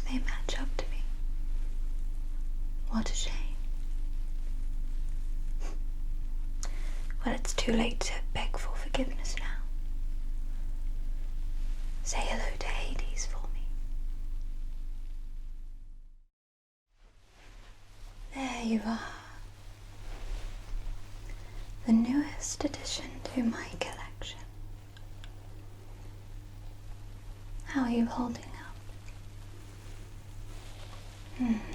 they match up to me. What a shame. Well, it's too late to beg for forgiveness now. Say hello to Hades for me. There you are. The newest addition to my collection. How are you holding up?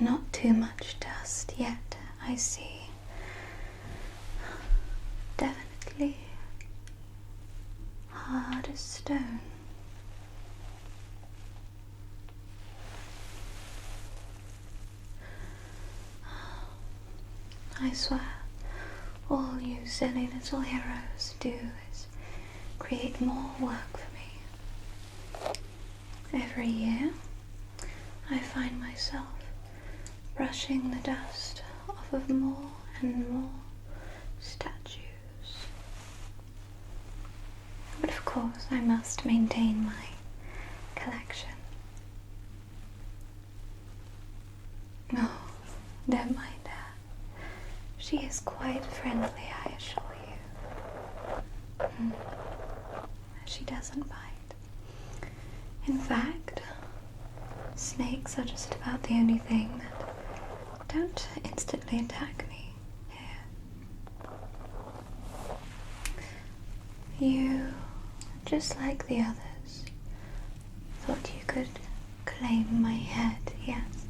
Not too much dust yet, I see. Definitely hard as stone. I swear, all you silly little heroes do is create more work for me. Every year, I find myself brushing the dust off of more and more statues. But of course, I must maintain my collection. Oh, don't mind her. She is quite friendly, I assure you. She doesn't bite. In fact, snakes are just about the only thing that don't instantly attack me here. You, just like the others, thought you could claim my head, yes.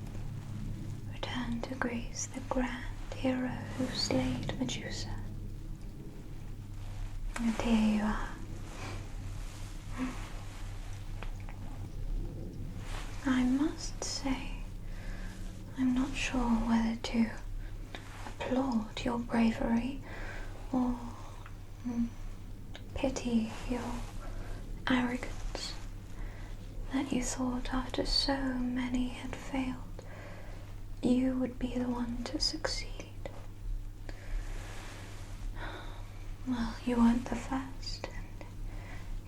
Return to Greece, the grand hero who slayed Medusa. And here you are. I must say, I'm not sure whether to applaud your bravery or pity your arrogance, that you thought after so many had failed, you would be the one to succeed. Well, you weren't the first, and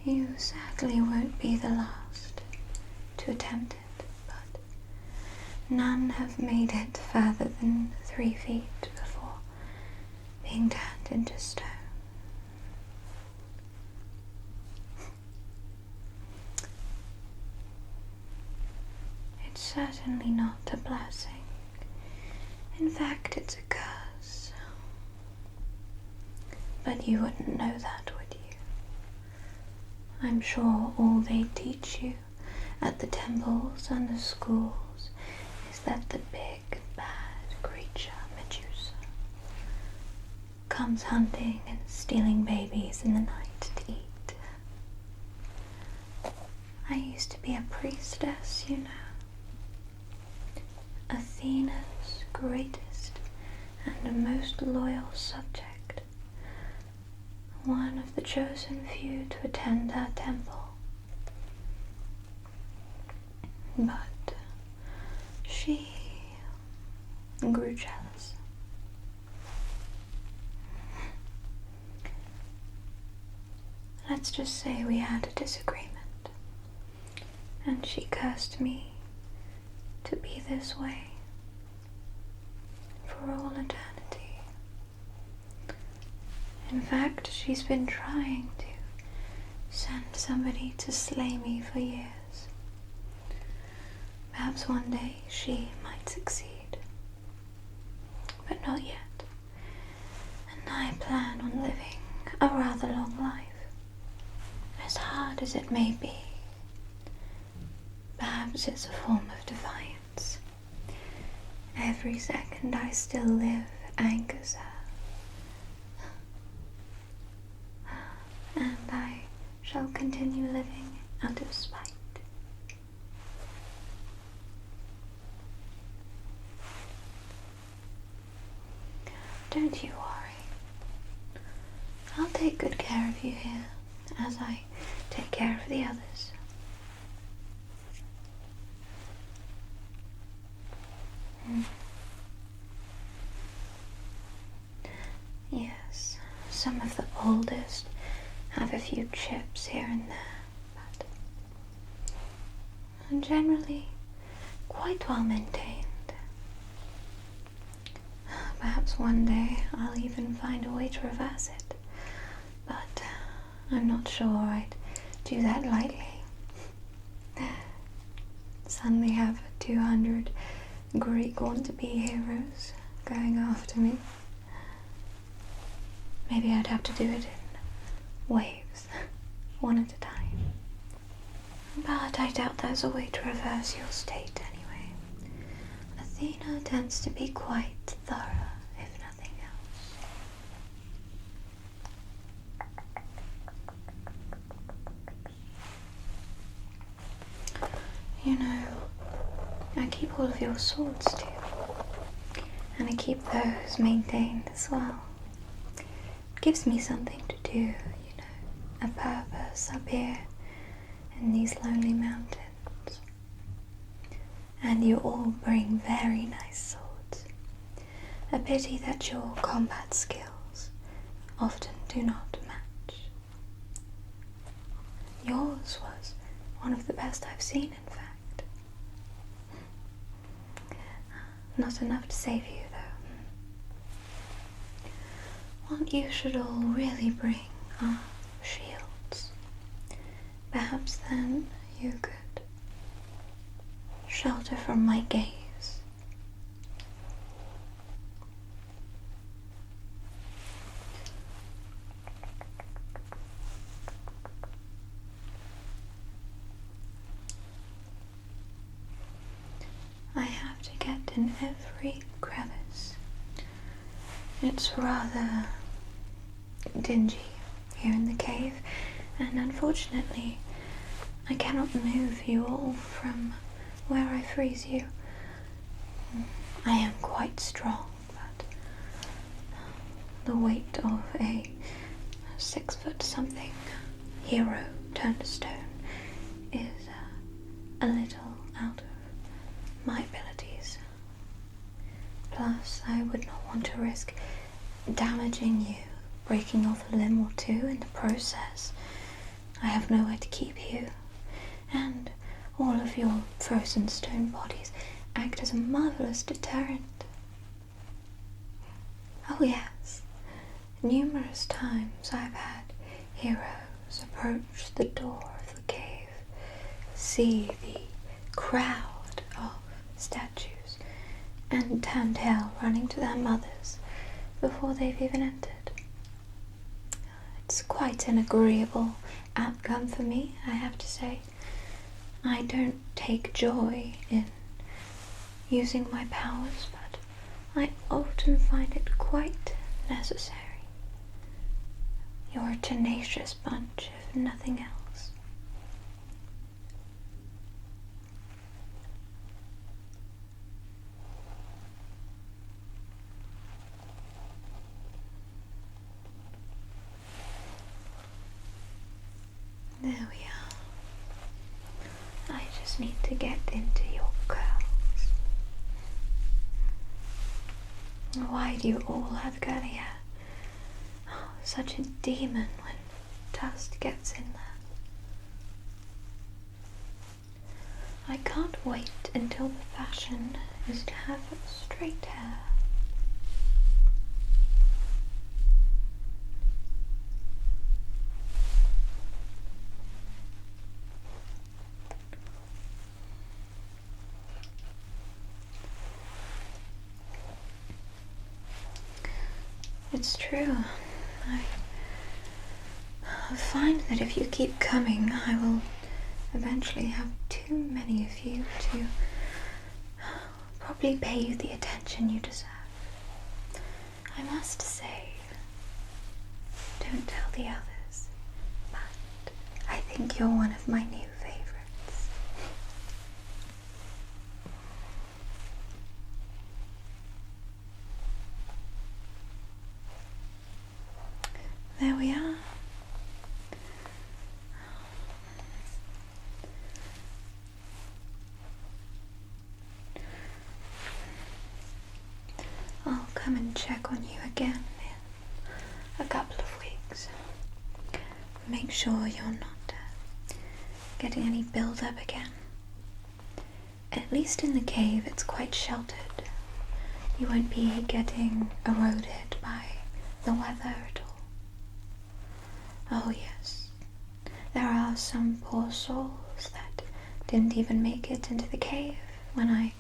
you sadly won't be the last to attempt it, but none have made it further than 3 feet before being turned into stone. It's certainly not a blessing. In fact, it's a curse. But you wouldn't know that, would you? I'm sure all they teach you at the temples and the schools is that the big, bad creature, Medusa, comes hunting and stealing babies in the night to eat. I used to be a priestess, you know. Athena's greatest and most loyal subject. One of the chosen few to attend her temple. But she grew jealous. Let's just say we had a disagreement, and she cursed me to be this way for all eternity. In fact, she's been trying to send somebody to slay me for years. Perhaps one day she might succeed, but not yet. And I plan on living a rather long life, as hard as it may be. Perhaps it's a form of defiance. Every second I still live angers her. And I shall continue living out of spite. Don't you worry. I'll take good care of you here, as I take care of the others. Yes, some of the oldest have a few chips here and there, but generally quite well maintained. Perhaps one day I'll even find a way to reverse it, but I'm not sure I'd do that lightly. Suddenly have 200 Greek want-to-be heroes going after me. Maybe I'd have to do it in waves, one at a time. But I doubt there's a way to reverse your state anyway. Athena tends to be quite thorough, if nothing else. You know, I keep all of your swords too. And I keep those maintained as well. It gives me something to do, you know, a purpose up here in these lonely mountains. And you all bring very nice swords. A pity that your combat skills often do not match. Yours was one of the best I've seen, in fact. Not enough to save you, though. What you should all really bring are shields. Perhaps then you could shelter from my gaze. I have to get in every crevice. It's rather dingy here in the cave, and unfortunately I cannot move you all from where I freeze you. I am quite strong, but the weight of a 6-foot-something hero turned to stone is a little out of my abilities. Plus, I would not want to risk damaging you, breaking off a limb or two in the process. I have nowhere to keep you, and all of your frozen stone bodies act as a marvelous deterrent. Oh yes, numerous times I've had heroes approach the door of the cave, see the crowd of statues, and turn tail running to their mothers before they've even entered. It's quite an agreeable outcome for me, I have to say. I don't take joy in using my powers, but I often find it quite necessary. You're a tenacious bunch, if nothing else. There we are. I just need to get into your curls. Why do you all have curly hair? Oh, such a demon when dust gets in there. I can't wait until the fashion is to have straight hair. It's true. I find that if you keep coming, I will eventually have too many of you to probably pay you the attention you deserve. I must say, don't tell the others, but I think you're one of my new favorites. There we are. I'll come and check on you again in a couple of weeks. Make sure you're not getting any build-up again. at least in the cave it's quite sheltered. You won't be getting eroded by the weather at all. Oh yes, there are some poor souls that didn't even make it into the cave when I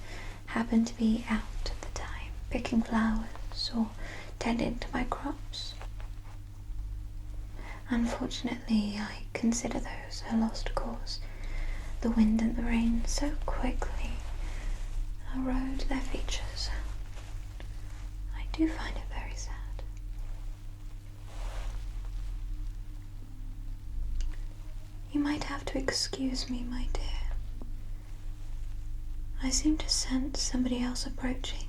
happened to be out at the time, picking flowers or tending to my crops. Unfortunately, I consider those a lost cause. The wind and the rain so quickly erode their features. I do find it very sad. You might have to excuse me, my dear. I seem to sense somebody else approaching.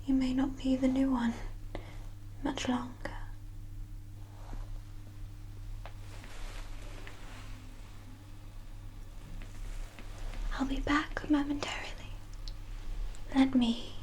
You may not be the new one much longer. I'll be back momentarily. Let me